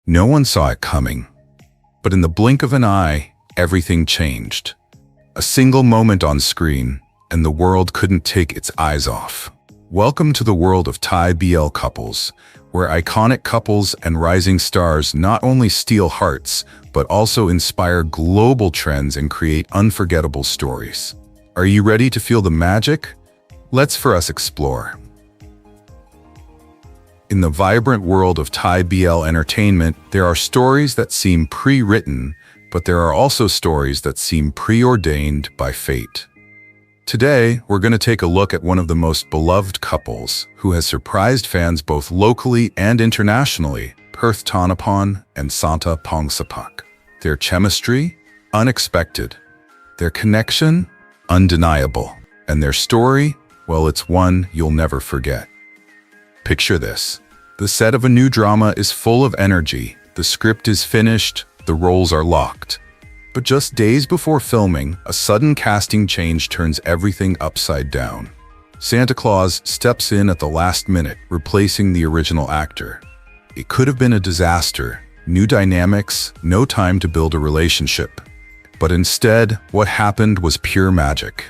No one saw it coming. But in the blink of an eye, everything changed. A single moment on screen, and the world couldn't take its eyes off. Welcome to the world of Thai BL couples, where iconic couples and rising stars not only steal hearts, but also inspire global trends and create unforgettable stories. Are you ready to feel the magic? Let's for us explore. In the vibrant world of Thai BL entertainment, there are stories that seem pre-written, but there are also stories that seem preordained by fate. Today, we're going to take a look at one of the most beloved couples who has surprised fans both locally and internationally, Perth Tanapon and Santa Pongsapak. Their chemistry? Unexpected. Their connection? Undeniable. And their story? Well, it's one you'll never forget. Picture this. The set of a new drama is full of energy, the script is finished, the roles are locked. But just days before filming, a sudden casting change turns everything upside down. Santa Claus steps in at the last minute, replacing the original actor. It could have been a disaster, new dynamics, no time to build a relationship. But instead, what happened was pure magic.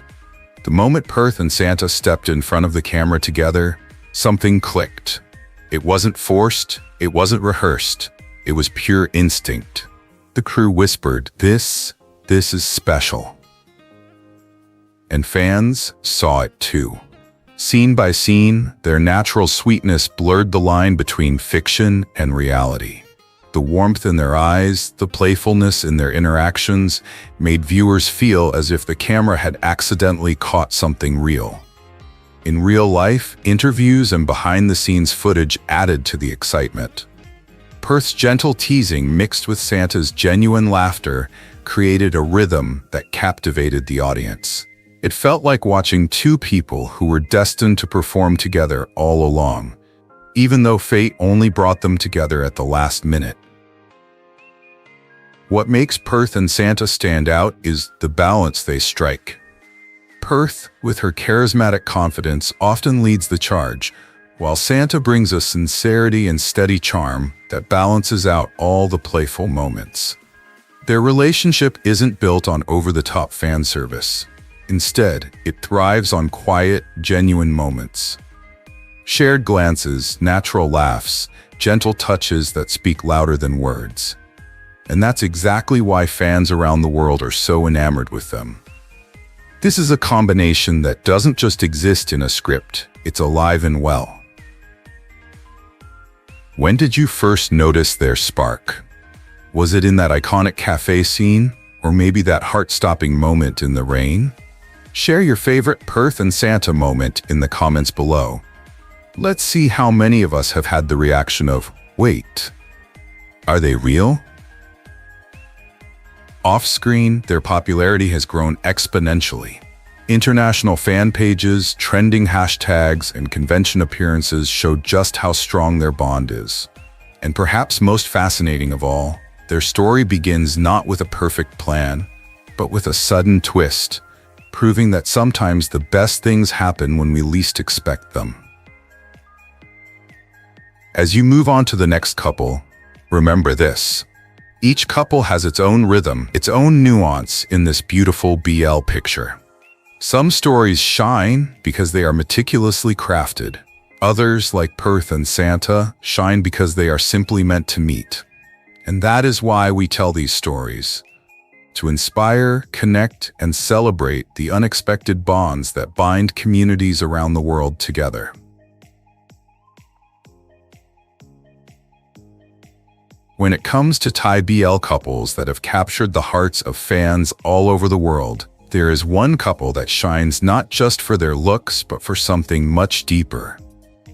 The moment Perth and Santa stepped in front of the camera together, something clicked. It wasn't forced, it wasn't rehearsed, it was pure instinct. The crew whispered, this is special. And fans saw it too. Scene by scene, their natural sweetness blurred the line between fiction and reality. The warmth in their eyes, the playfulness in their interactions, made viewers feel as if the camera had accidentally caught something real. In real life, interviews and behind-the-scenes footage added to the excitement. Perth's gentle teasing mixed with Santa's genuine laughter created a rhythm that captivated the audience. It felt like watching two people who were destined to perform together all along, even though fate only brought them together at the last minute. What makes Perth and Santa stand out is the balance they strike. Perth, with her charismatic confidence, often leads the charge, while Santa brings a sincerity and steady charm that balances out all the playful moments. Their relationship isn't built on over-the-top fan service. Instead, it thrives on quiet, genuine moments. Shared glances, natural laughs, gentle touches that speak louder than words. And that's exactly why fans around the world are so enamored with them. This is a combination that doesn't just exist in a script, it's alive and well. When did you first notice their spark? Was it in that iconic cafe scene, or maybe that heart-stopping moment in the rain? Share your favorite Perth and Santa moment in the comments below. Let's see how many of us have had the reaction of, wait, are they real? Off-screen, their popularity has grown exponentially. International fan pages, trending hashtags, and convention appearances show just how strong their bond is. And perhaps most fascinating of all, their story begins not with a perfect plan, but with a sudden twist, proving that sometimes the best things happen when we least expect them. As you move on to the next couple, remember this. Each couple has its own rhythm, its own nuance in this beautiful BL picture. Some stories shine because they are meticulously crafted. Others, like Perth and Santa, shine because they are simply meant to meet. And that is why we tell these stories. To inspire, connect, and celebrate the unexpected bonds that bind communities around the world together. When it comes to Thai BL couples that have captured the hearts of fans all over the world, there is one couple that shines not just for their looks but for something much deeper.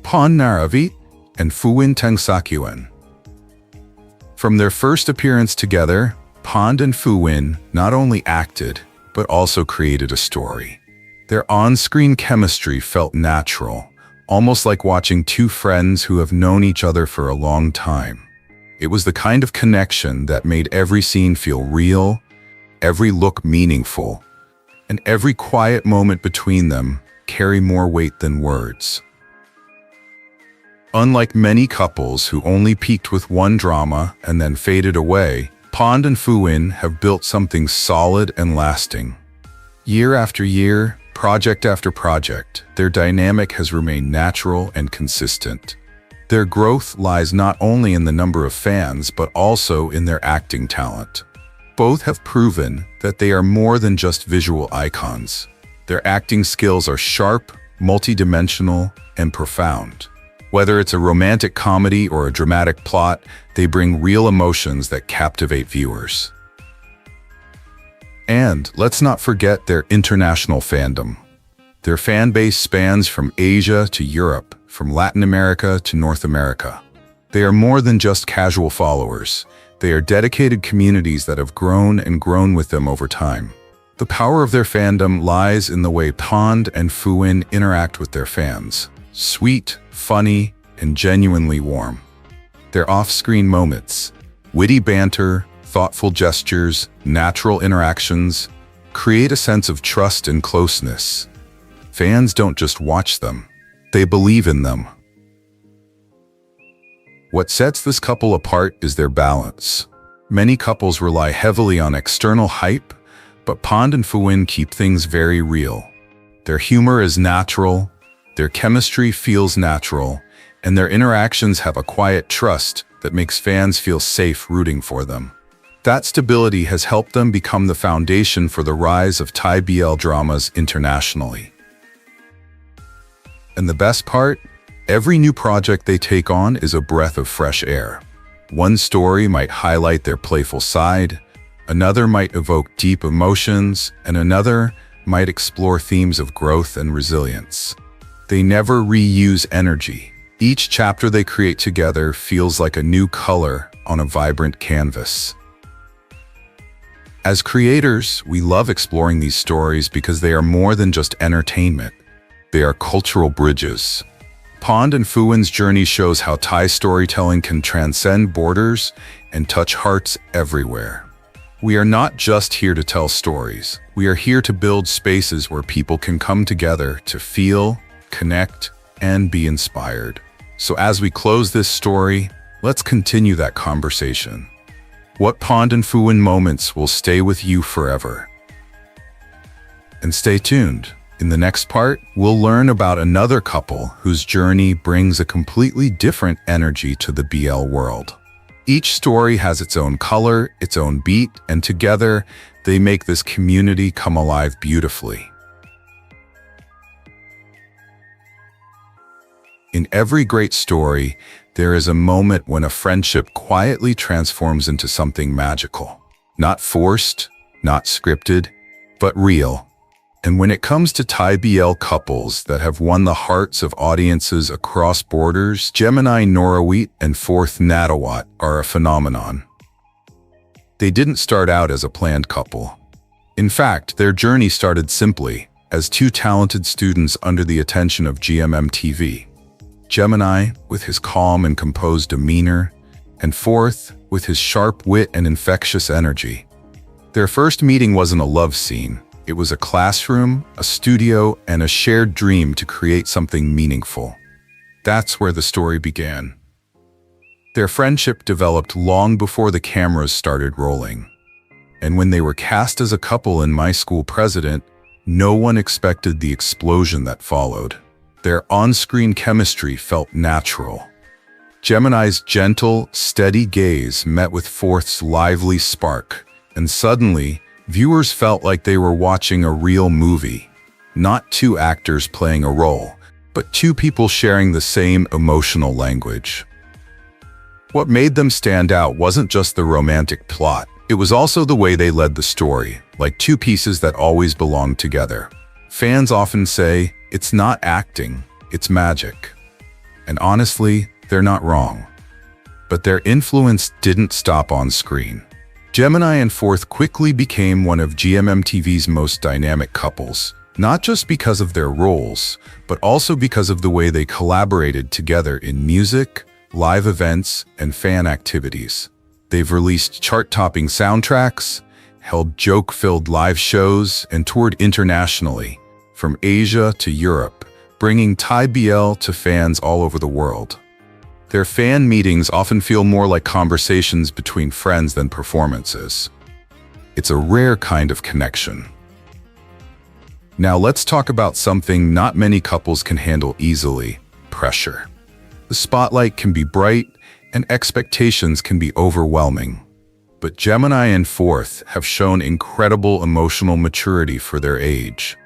Naravit and Phuwin Tangsakyuen. From their first appearance together, Pond and Phuwin not only acted, but also created a story. Their on-screen chemistry felt natural, almost like watching two friends who have known each other for a long time. It was the kind of connection that made every scene feel real, every look meaningful, and every quiet moment between them carry more weight than words. Unlike many couples who only peaked with one drama and then faded away, Pond and Phuwin have built something solid and lasting. Year after year, project after project, their dynamic has remained natural and consistent. Their growth lies not only in the number of fans but also in their acting talent. Both have proven that they are more than just visual icons. Their acting skills are sharp, multidimensional, and profound. Whether it's a romantic comedy or a dramatic plot, they bring real emotions that captivate viewers. And let's not forget their international fandom. Their fan base spans from Asia to Europe, from Latin America to North America. They are more than just casual followers. They are dedicated communities that have grown and grown with them over time. The power of their fandom lies in the way Pond and Phuwin interact with their fans. Sweet, funny, and genuinely warm. Their off-screen moments, witty banter, thoughtful gestures, natural interactions, create a sense of trust and closeness. Fans don't just watch them, they believe in them. What sets this couple apart is their balance. Many couples rely heavily on external hype, but Pond and Phuwin keep things very real. Their humor is natural, their chemistry feels natural, and their interactions have a quiet trust that makes fans feel safe rooting for them. That stability has helped them become the foundation for the rise of Thai BL dramas internationally. And the best part? Every new project they take on is a breath of fresh air. One story might highlight their playful side, another might evoke deep emotions, and another might explore themes of growth and resilience. They never reuse energy. Each chapter they create together feels like a new color on a vibrant canvas. As creators, we love exploring these stories because they are more than just entertainment. They are cultural bridges. Pond and Phuwin's journey shows how Thai storytelling can transcend borders and touch hearts everywhere. We are not just here to tell stories. We are here to build spaces where people can come together to feel, connect, and be inspired. So as we close this story, let's continue that conversation. What Pond and Phuwin moments will stay with you forever? And stay tuned. In the next part, we'll learn about another couple whose journey brings a completely different energy to the BL world. Each story has its own color, its own beat, and together, they make this community come alive beautifully. In every great story, there is a moment when a friendship quietly transforms into something magical. Not forced, not scripted, but real. And when it comes to Thai BL couples that have won the hearts of audiences across borders, Gemini Norawit and fourth Nattawat are a phenomenon. They didn't start out as a planned couple. In fact, their journey started simply, as two talented students under the attention of GMM-TV. Gemini, with his calm and composed demeanor, and fourth, with his sharp wit and infectious energy. Their first meeting wasn't a love scene. It was a classroom, a studio, and a shared dream to create something meaningful. That's where the story began. Their friendship developed long before the cameras started rolling. And when they were cast as a couple in My School President, no one expected the explosion that followed. Their on-screen chemistry felt natural. Gemini's gentle, steady gaze met with Fourth's lively spark, and suddenly, viewers felt like they were watching a real movie. Not two actors playing a role, but two people sharing the same emotional language. What made them stand out wasn't just the romantic plot. It was also the way they led the story, like two pieces that always belonged together. Fans often say, it's not acting, it's magic. And honestly, they're not wrong. But their influence didn't stop on screen. Gemini and Fourth quickly became one of GMM-TV's most dynamic couples, not just because of their roles, but also because of the way they collaborated together in music, live events, and fan activities. They've released chart-topping soundtracks, held joke-filled live shows, and toured internationally, from Asia to Europe, bringing Thai BL to fans all over the world. Their fan meetings often feel more like conversations between friends than performances. It's a rare kind of connection. Now let's talk about something not many couples can handle easily: pressure. The spotlight can be bright and expectations can be overwhelming. But Gemini and Fourth have shown incredible emotional maturity for their age.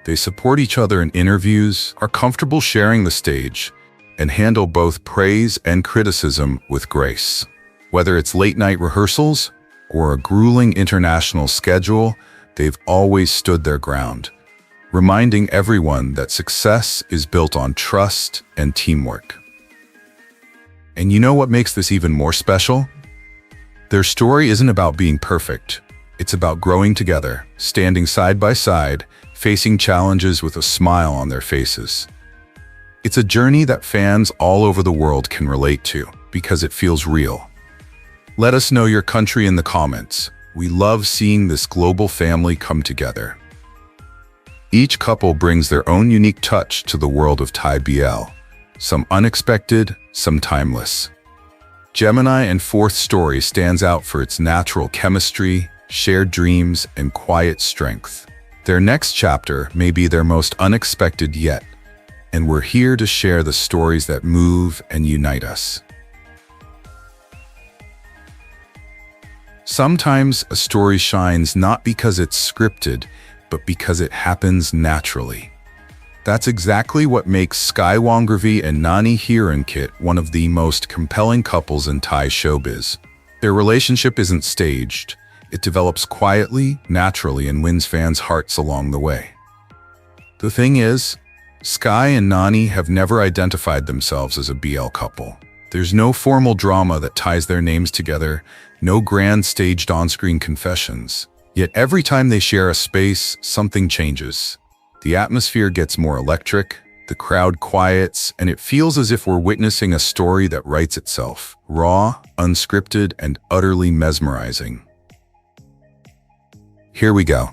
They support each other in interviews, are comfortable sharing the stage, and handle both praise and criticism with grace. Whether it's late-night rehearsals or a grueling international schedule, they've always stood their ground, reminding everyone that success is built on trust and teamwork. And you know what makes this even more special? Their story isn't about being perfect. It's about growing together, standing side by side, facing challenges with a smile on their faces. It's a journey that fans all over the world can relate to because it feels real. Let us know your country in the comments. We love seeing this global family come together. Each couple brings their own unique touch to the world of Thai BL. Some unexpected, some timeless. Gemini and Fourth story stands out for its natural chemistry, shared dreams, and quiet strength. Their next chapter may be their most unexpected yet, and we're here to share the stories that move and unite us. Sometimes a story shines not because it's scripted, but because it happens naturally. That's exactly what makes Sky Wongravee and Nani Hirunkit one of the most compelling couples in Thai showbiz. Their relationship isn't staged. It develops quietly, naturally, and wins fans' hearts along the way. The thing is, Sky and Nani have never identified themselves as a BL couple. There's no formal drama that ties their names together, no grand staged on-screen confessions. Yet every time they share a space, something changes. The atmosphere gets more electric, the crowd quiets, and it feels as if we're witnessing a story that writes itself, raw, unscripted, and utterly mesmerizing. Here we go.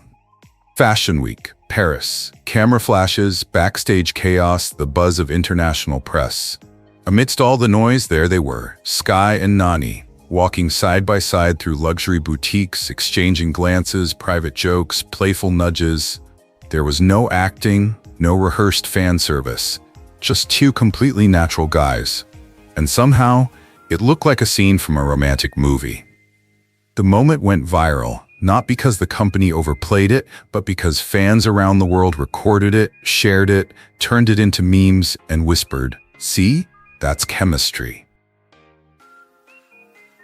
Fashion Week, Paris. Camera flashes, backstage chaos, the buzz of international press. Amidst all the noise, there they were, Sky and Nani, walking side by side through luxury boutiques, exchanging glances, private jokes, playful nudges. There was no acting, no rehearsed fan service, just two completely natural guys. And somehow, it looked like a scene from a romantic movie. The moment went viral, not because the company overplayed it, but because fans around the world recorded it, shared it, turned it into memes, and whispered, "See? That's chemistry."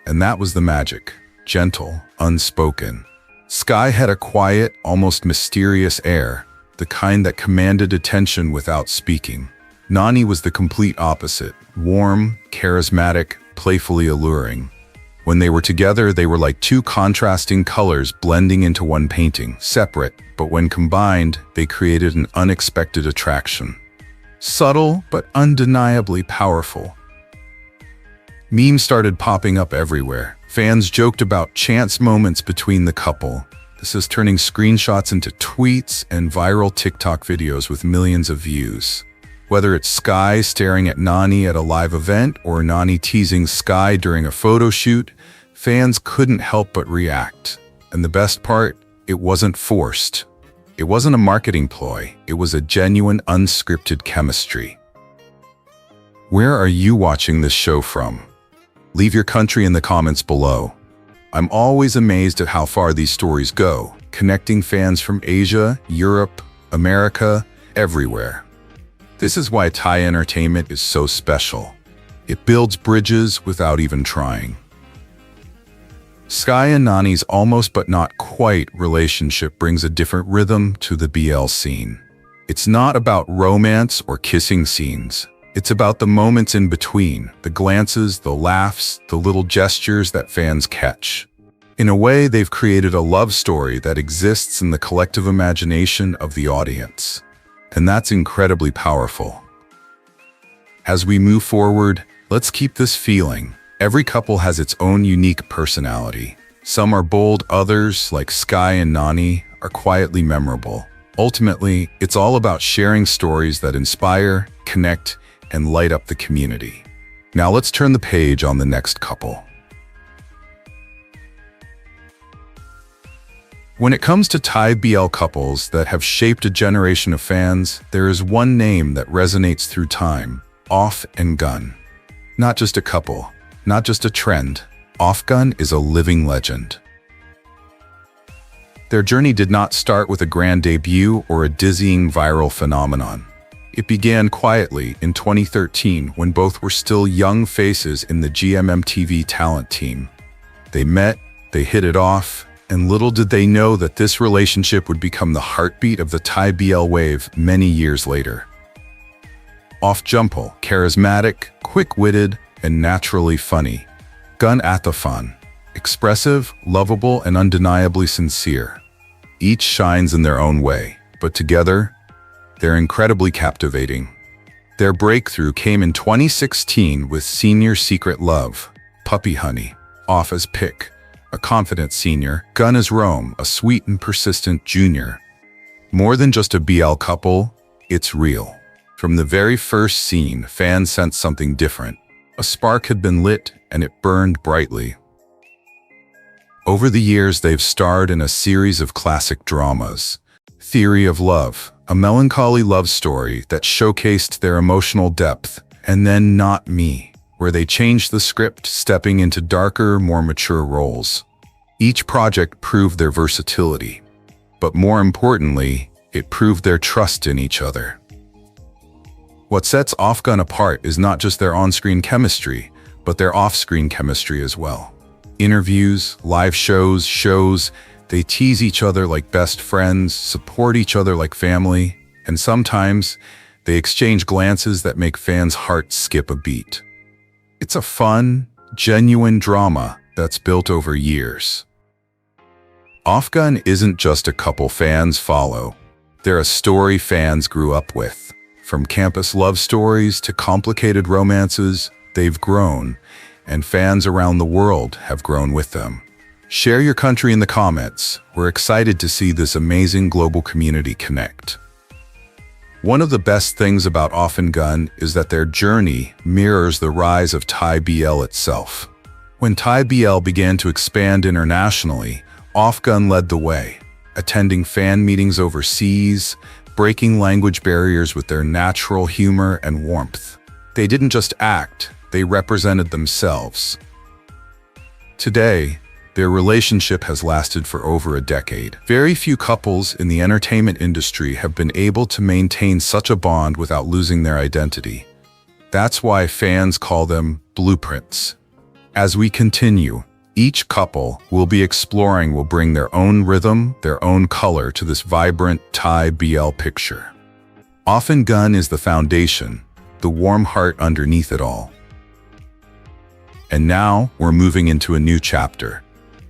And that was the magic. Gentle, unspoken. Sky had a quiet, almost mysterious air, the kind that commanded attention without speaking. Nani was the complete opposite, warm, charismatic, playfully alluring. When they were together, they were like two contrasting colors blending into one painting, separate, but when combined, they created an unexpected attraction. Subtle, but undeniably powerful. Memes started popping up everywhere. Fans joked about chance moments between the couple. This is turning screenshots into tweets and viral TikTok videos with millions of views. Whether it's Sky staring at Nani at a live event or Nani teasing Sky during a photo shoot, fans couldn't help but react. And the best part, it wasn't forced. It wasn't a marketing ploy. It was a genuine, unscripted chemistry. Where are you watching this show from? Leave your country in the comments below. I'm always amazed at how far these stories go, connecting fans from Asia, Europe, America, everywhere. This is why Thai entertainment is so special. It builds bridges without even trying. Sky and Nani's almost but not quite relationship brings a different rhythm to the BL scene. It's not about romance or kissing scenes. It's about the moments in between, the glances, the laughs, the little gestures that fans catch. In a way, they've created a love story that exists in the collective imagination of the audience. And that's incredibly powerful. As we move forward, let's keep this feeling. Every couple has its own unique personality. Some are bold, others, like Sky and Nani, are quietly memorable. Ultimately, it's all about sharing stories that inspire, connect, and light up the community. Now let's turn the page on the next couple. When it comes to Thai BL couples that have shaped a generation of fans, there is one name that resonates through time: Off and Gun. Not just a couple, not just a trend, Off Gun is a living legend. Their journey did not start with a grand debut or a dizzying viral phenomenon. It began quietly in 2013 when both were still young faces in the GMMTV talent team. They met, they hit it off, and little did they know that this relationship would become the heartbeat of the Thai BL wave many years later. Off Jumpal, charismatic, quick-witted, and naturally funny. Gun Athafan, expressive, lovable, and undeniably sincere. Each shines in their own way, but together, they're incredibly captivating. Their breakthrough came in 2016 with Senior Secret Love, Puppy Honey, Off as Pick, a confident senior, Gun as Rome, a sweet and persistent junior. More than just a BL couple, it's real. From the very first scene, fans sensed something different. A spark had been lit, and it burned brightly. Over the years, they've starred in a series of classic dramas. Theory of Love, a melancholy love story that showcased their emotional depth, and then Not Me, where they changed the script, stepping into darker, more mature roles. Each project proved their versatility, but more importantly, it proved their trust in each other. What sets Off Gun apart is not just their on-screen chemistry, but their off-screen chemistry as well. Interviews, live shows, they tease each other like best friends, support each other like family, and sometimes they exchange glances that make fans' hearts skip a beat. It's a fun, genuine drama that's built over years. Off Gun isn't just a couple fans follow. They're a story fans grew up with. From campus love stories to complicated romances, they've grown, and fans around the world have grown with them. Share your country in the comments. We're excited to see this amazing global community connect. One of the best things about Off and Gun is that their journey mirrors the rise of Thai BL itself. When Thai BL began to expand internationally, Off Gun led the way, attending fan meetings overseas, breaking language barriers with their natural humor and warmth. They didn't just act, they represented themselves. Today, their relationship has lasted for over a decade. Very few couples in the entertainment industry have been able to maintain such a bond without losing their identity. That's why fans call them blueprints. As we continue, each couple we'll be exploring will bring their own rhythm, their own color to this vibrant Thai BL picture. Off and Gun is the foundation, the warm heart underneath it all. And now we're moving into a new chapter.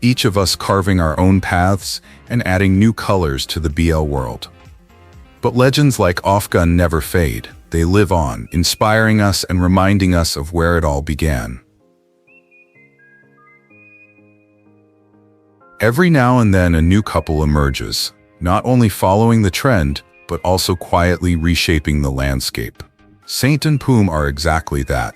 Each of us carving our own paths and adding new colors to the BL world. But legends like Off Gun never fade. They live on, inspiring us and reminding us of where it all began. Every now and then a new couple emerges, not only following the trend, but also quietly reshaping the landscape. Saint and Poom are exactly that.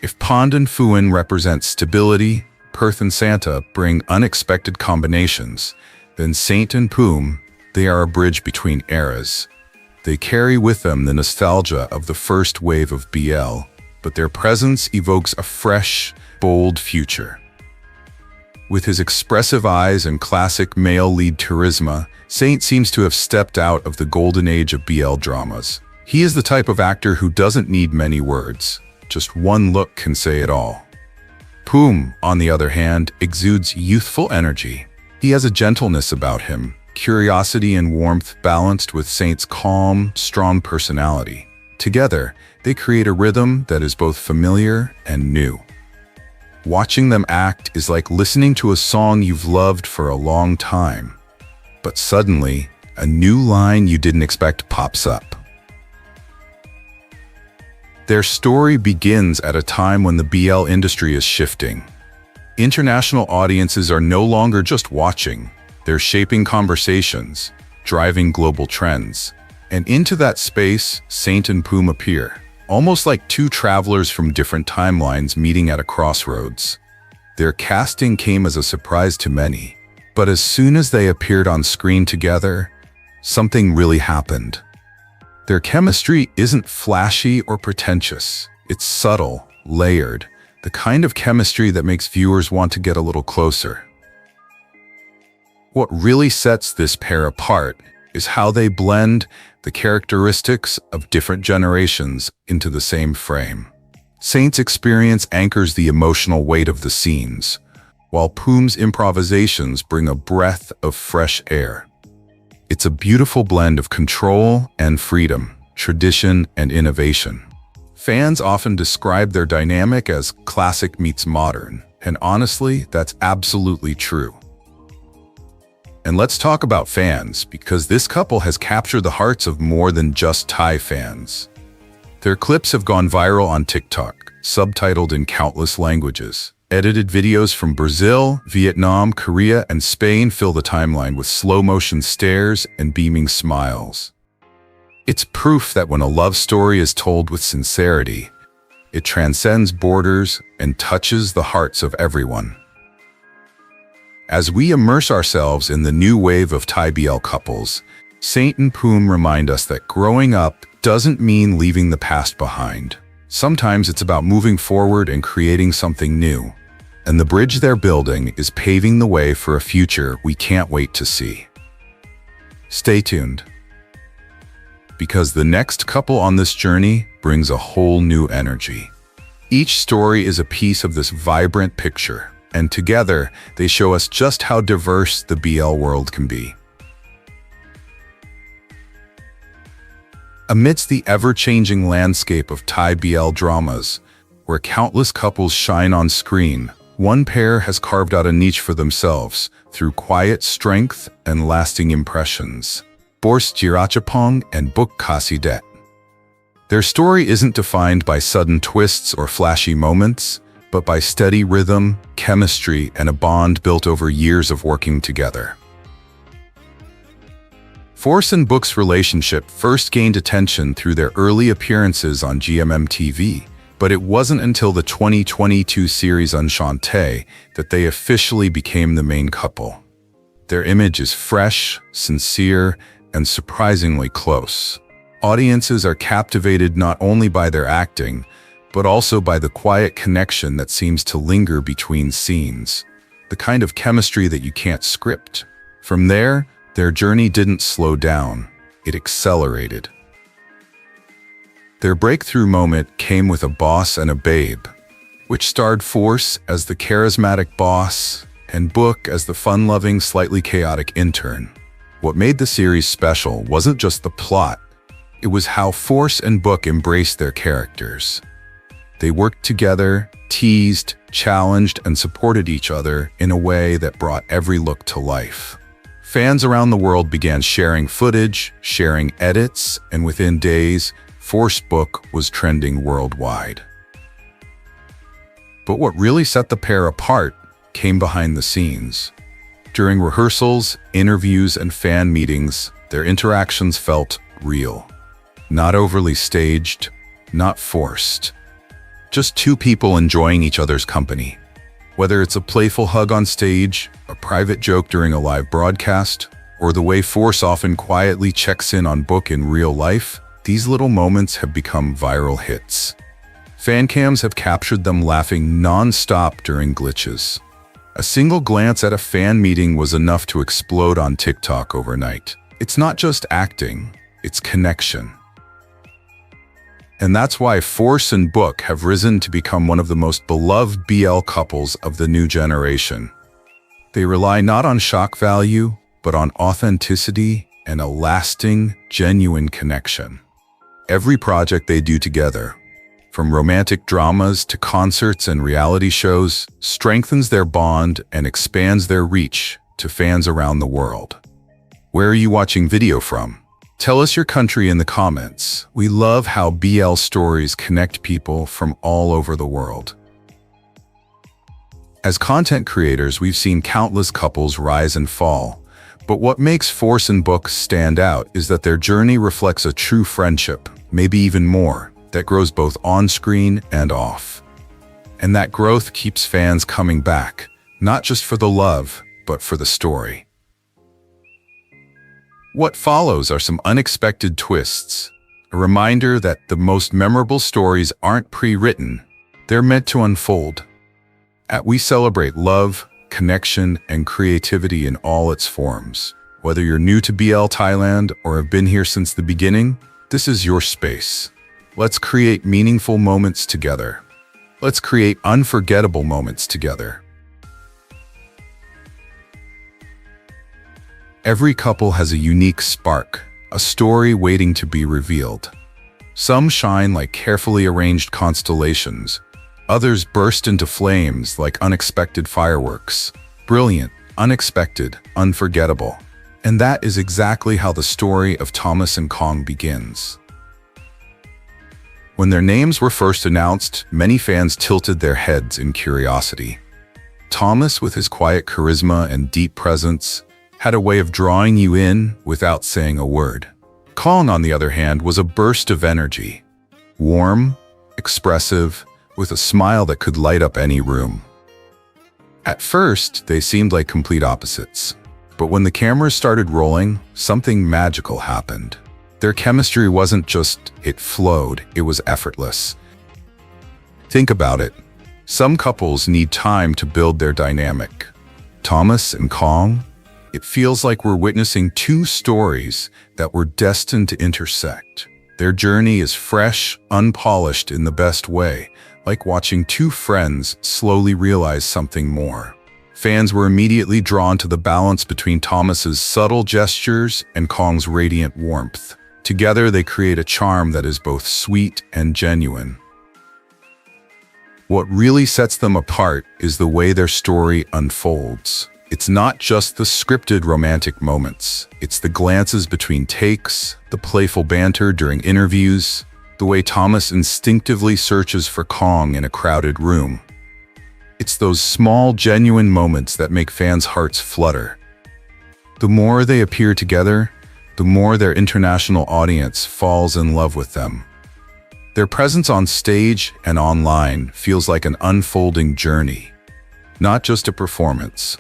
If Pond and Phuwin represent stability, Perth and Santa bring unexpected combinations, then Saint and Poom, they are a bridge between eras. They carry with them the nostalgia of the first wave of BL, but their presence evokes a fresh, bold future. With his expressive eyes and classic male lead charisma, Saint seems to have stepped out of the golden age of BL dramas. He is the type of actor who doesn't need many words. Just one look can say it all. Poom, on the other hand, exudes youthful energy. He has a gentleness about him, curiosity and warmth balanced with Saint's calm, strong personality. Together, they create a rhythm that is both familiar and new. Watching them act is like listening to a song you've loved for a long time. But suddenly, a new line you didn't expect pops up. Their story begins at a time when the BL industry is shifting. International audiences are no longer just watching, they're shaping conversations, driving global trends. And into that space, Saint and Poom appear. almost like two travelers from different timelines meeting at a crossroads. Their casting came as a surprise to many, but as soon as they appeared on screen together, something really happened. Their chemistry isn't flashy or pretentious. It's subtle, layered, the kind of chemistry that makes viewers want to get a little closer. What really sets this pair apart is how they blend the characteristics of different generations into the same frame. Saint's experience anchors the emotional weight of the scenes, while Poom's improvisations bring a breath of fresh air. It's a beautiful blend of control and freedom, tradition and innovation. Fans often describe their dynamic as classic meets modern, and honestly, that's absolutely true. And let's talk about fans, because this couple has captured the hearts of more than just Thai fans. Their clips have gone viral on TikTok, subtitled in countless languages. Edited videos from Brazil, Vietnam, Korea, and Spain fill the timeline with slow-motion stares and beaming smiles. It's proof that when a love story is told with sincerity, it transcends borders and touches the hearts of everyone. As we immerse ourselves in the new wave of Thai BL couples, Saint and Poom remind us that growing up doesn't mean leaving the past behind. Sometimes it's about moving forward and creating something new. And the bridge they're building is paving the way for a future we can't wait to see. Stay tuned, because the next couple on this journey brings a whole new energy. Each story is a piece of this vibrant picture, and together they show us just how diverse the BL world can be. Amidst the ever-changing landscape of Thai BL dramas, where countless couples shine on screen, one pair has carved out a niche for themselves through quiet strength and lasting impressions. Jiratchapong and Kasidet. Their story isn't defined by sudden twists or flashy moments, but by steady rhythm, chemistry, and a bond built over years of working together. Force and Book's relationship first gained attention through their early appearances on GMM TV, but it wasn't until the 2022 series Enchanté that they officially became the main couple. Their image is fresh, sincere, and surprisingly close. Audiences are captivated not only by their acting, but also by the quiet connection that seems to linger between scenes, the kind of chemistry that you can't script. From there, their journey didn't slow down, it accelerated. Their breakthrough moment came with A Boss and a Babe, which starred Force as the charismatic boss and Book as the fun-loving, slightly chaotic intern. What made the series special wasn't just the plot, it was how Force and Book embraced their characters. They worked together, teased, challenged, and supported each other in a way that brought every look to life. Fans around the world began sharing footage, sharing edits, and within days, Force Book was trending worldwide. But what really set the pair apart came behind the scenes. During rehearsals, interviews, and fan meetings, their interactions felt real. Not overly staged, not forced. Just two people enjoying each other's company. Whether it's a playful hug on stage, a private joke during a live broadcast, or the way Force often quietly checks in on Book in real life, these little moments have become viral hits. Fan cams have captured them laughing non-stop during glitches. A single glance at a fan meeting was enough to explode on TikTok overnight. It's not just acting, it's connection. And that's why Force and Book have risen to become one of the most beloved BL couples of the new generation. They rely not on shock value, but on authenticity and a lasting, genuine connection. Every project they do together, from romantic dramas to concerts and reality shows, strengthens their bond and expands their reach to fans around the world. Where are you watching video from? Tell us your country in the comments. We love how BL stories connect people from all over the world. As content creators, we've seen countless couples rise and fall, but what makes Force and Book stand out is that their journey reflects a true friendship, maybe even more, that grows both on-screen and off. And that growth keeps fans coming back, not just for the love, but for the story. What follows are some unexpected twists, a reminder that the most memorable stories aren't pre-written, they're meant to unfold. We celebrate love, connection, and creativity in all its forms. Whether you're new to BL Thailand or have been here since the beginning, this is your space. Let's create meaningful moments together. Let's create unforgettable moments together. Every couple has a unique spark, a story waiting to be revealed. Some shine like carefully arranged constellations. Others burst into flames like unexpected fireworks. Brilliant, unexpected, unforgettable. And that is exactly how the story of Thomas and Kong begins. When their names were first announced, many fans tilted their heads in curiosity. Thomas, with his quiet charisma and deep presence, had a way of drawing you in without saying a word. Kong, on the other hand, was a burst of energy. Warm, expressive, with a smile that could light up any room. At first, they seemed like complete opposites. But when the cameras started rolling, something magical happened. Their chemistry wasn't just it flowed, it was effortless. Think about it. Some couples need time to build their dynamic. Thomas and Kong, it feels like we're witnessing two stories that were destined to intersect. Their journey is fresh, unpolished in the best way, like watching two friends slowly realize something more. Fans were immediately drawn to the balance between Thomas's subtle gestures and Kong's radiant warmth. Together, they create a charm that is both sweet and genuine. What really sets them apart is the way their story unfolds. It's not just the scripted romantic moments. It's the glances between takes, the playful banter during interviews, the way Thomas instinctively searches for Kong in a crowded room. It's those small, genuine moments that make fans' hearts flutter. The more they appear together, the more their international audience falls in love with them. Their presence on stage and online feels like an unfolding journey, not just a performance.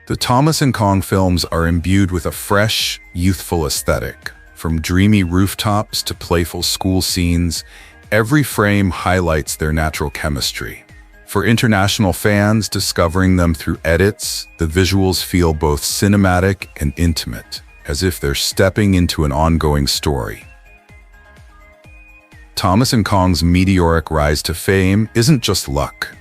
The Thomas and Kong films are imbued with a fresh, youthful aesthetic. From dreamy rooftops to playful school scenes, every frame highlights their natural chemistry. For international fans discovering them through edits, the visuals feel both cinematic and intimate, as if they're stepping into an ongoing story. Thomas and Kong's meteoric rise to fame isn't just luck.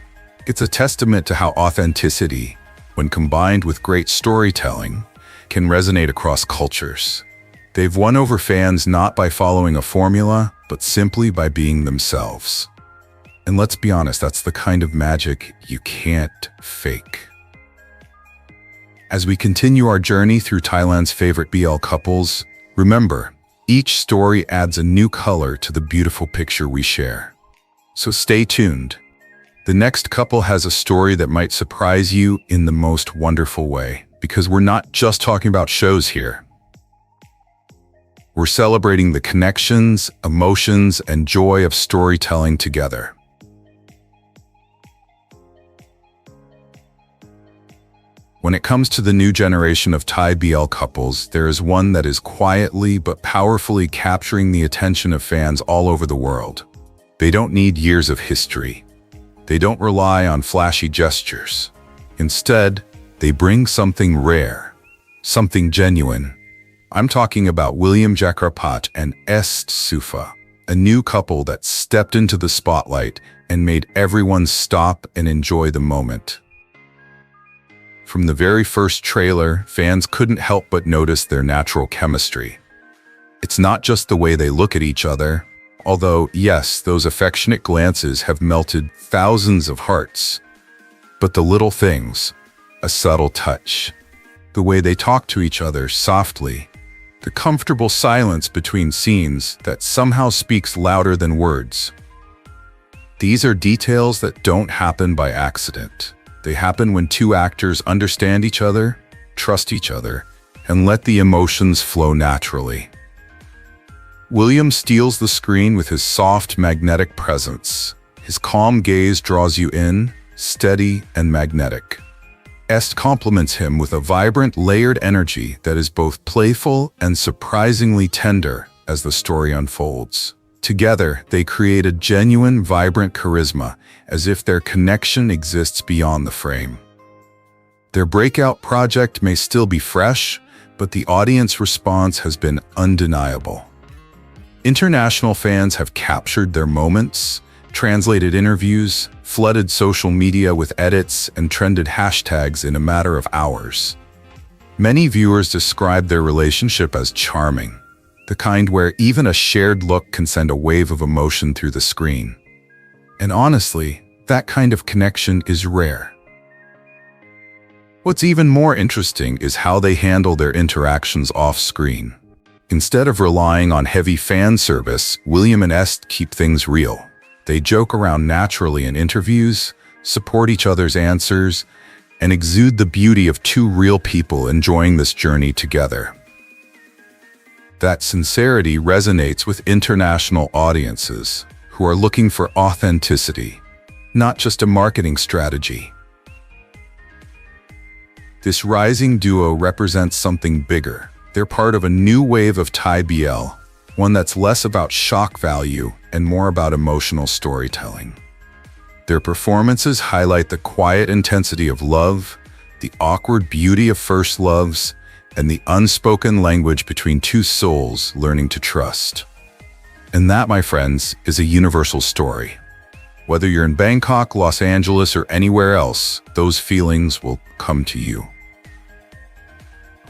It's a testament to how authenticity, when combined with great storytelling, can resonate across cultures. They've won over fans not by following a formula, but simply by being themselves. And let's be honest, that's the kind of magic you can't fake. As we continue our journey through Thailand's favorite BL couples, remember, each story adds a new color to the beautiful picture we share. So stay tuned. The next couple has a story that might surprise you in the most wonderful way, because we're not just talking about shows here. We're celebrating the connections, emotions, and joy of storytelling together. When it comes to the new generation of Thai BL couples, there is one that is quietly but powerfully capturing the attention of fans all over the world. They don't need years of history. They don't rely on flashy gestures. Instead, they bring something rare, something genuine. I'm talking about William Jakrapatr and Supha, a new couple that stepped into the spotlight and made everyone stop and enjoy the moment. From the very first trailer, fans couldn't help but notice their natural chemistry. It's not just the way they look at each other, although, yes, those affectionate glances have melted thousands of hearts. But the little things, a subtle touch, the way they talk to each other softly, the comfortable silence between scenes that somehow speaks louder than words. These are details that don't happen by accident. They happen when two actors understand each other, trust each other, and let the emotions flow naturally. William steals the screen with his soft, magnetic presence. His calm gaze draws you in, steady and magnetic. Est compliments him with a vibrant, layered energy that is both playful and surprisingly tender as the story unfolds. Together, they create a genuine, vibrant charisma, as if their connection exists beyond the frame. Their breakout project may still be fresh, but the audience response has been undeniable. International fans have captured their moments, translated interviews, flooded social media with edits, and trended hashtags in a matter of hours. Many viewers describe their relationship as charming, the kind where even a shared look can send a wave of emotion through the screen. And honestly, that kind of connection is rare. What's even more interesting is how they handle their interactions off-screen. Instead of relying on heavy fan service, William and Est keep things real. They joke around naturally in interviews, support each other's answers, and exude the beauty of two real people enjoying this journey together. That sincerity resonates with international audiences who are looking for authenticity, not just a marketing strategy. This rising duo represents something bigger. They're part of a new wave of Thai BL, one that's less about shock value and more about emotional storytelling. Their performances highlight the quiet intensity of love, the awkward beauty of first loves, and the unspoken language between two souls learning to trust. And that, my friends, is a universal story. Whether you're in Bangkok, Los Angeles, or anywhere else, those feelings will come to you.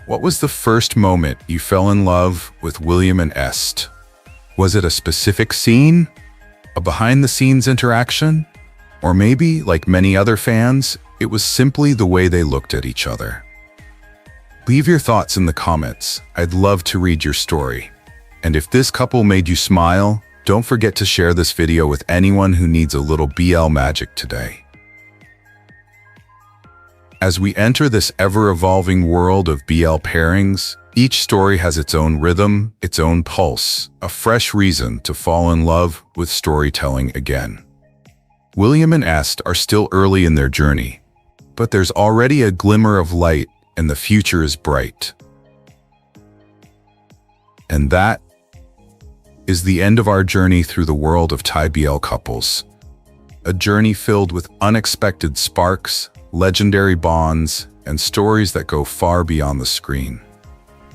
What was the first moment you fell in love with William and Est? Was it a specific scene? A behind-the-scenes interaction? Or maybe, like many other fans, it was simply the way they looked at each other? Leave your thoughts in the comments. I'd love to read your story. And if this couple made you smile, don't forget to share this video with anyone who needs a little BL magic today. As we enter this ever-evolving world of BL pairings, each story has its own rhythm, its own pulse, a fresh reason to fall in love with storytelling again. William and Est are still early in their journey, but there's already a glimmer of light and the future is bright. And that is the end of our journey through the world of Thai BL couples. A journey filled with unexpected sparks, legendary bonds, and stories that go far beyond the screen.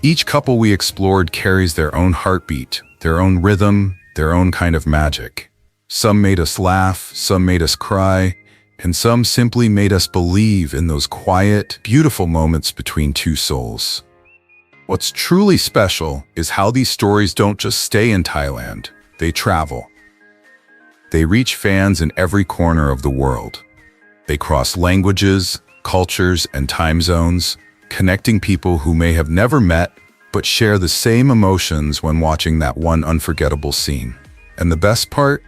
Each couple we explored carries their own heartbeat, their own rhythm, their own kind of magic. Some made us laugh, some made us cry, and some simply made us believe in those quiet, beautiful moments between two souls. What's truly special is how these stories don't just stay in Thailand, they travel. They reach fans in every corner of the world. They cross languages, cultures, and time zones, connecting people who may have never met but share the same emotions when watching that one unforgettable scene. And the best part?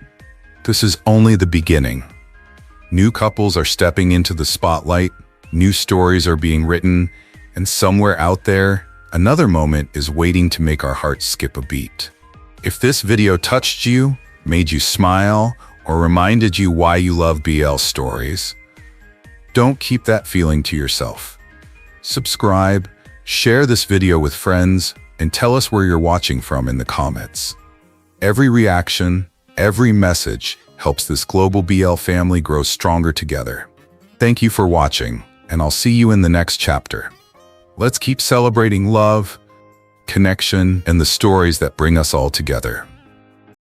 This is only the beginning. New couples are stepping into the spotlight, new stories are being written, and somewhere out there, another moment is waiting to make our hearts skip a beat. If this video touched you, made you smile, or reminded you why you love BL stories, don't keep that feeling to yourself. Subscribe, share this video with friends, and tell us where you're watching from in the comments. Every reaction, every message helps this global BL family grow stronger together. Thank you for watching, and I'll see you in the next chapter. Let's keep celebrating love, connection, and the stories that bring us all together.